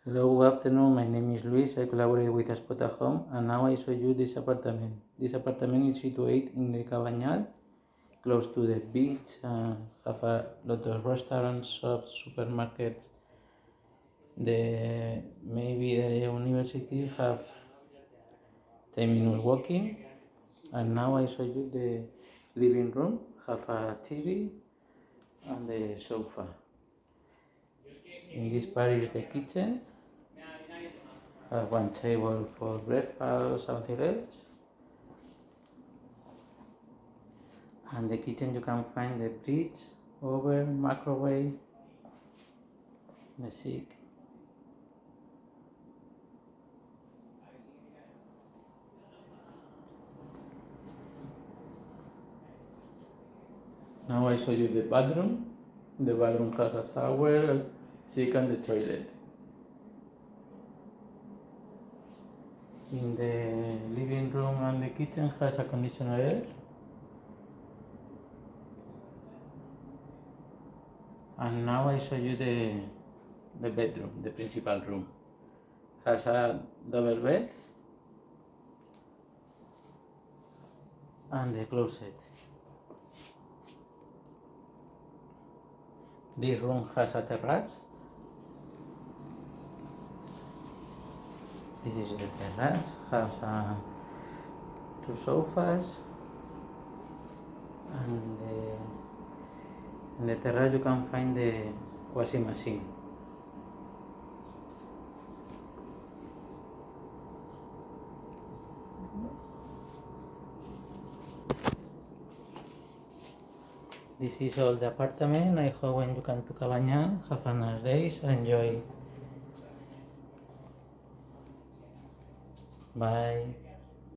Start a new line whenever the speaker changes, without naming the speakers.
Hello, good afternoon. My name is Luis. I collaborate with Spot at Home, and now I show you this apartment. This apartment is situated in the Cabanyal, close to the beach, and have a lot of restaurants, shops, supermarkets. Maybe the university have 10 minutes walking, and now I show you the living room. Have a TV and the sofa. In this part is the kitchen. One table for breakfast or something else. And the kitchen you can find the fridge, oven, microwave, the sink. Now I show you the bathroom. The bathroom has a shower, sink and the toilet. In the living room and the kitchen has a conditioner air. And now I show you the bedroom, the principal room. Has a double bed and the closet. This room has a terrace. This is the terrace, has two sofas, and in the terrace you can find the washing machine. This is all the apartment. I hope when you come to Cabanyal, have a nice day, enjoy. Bye.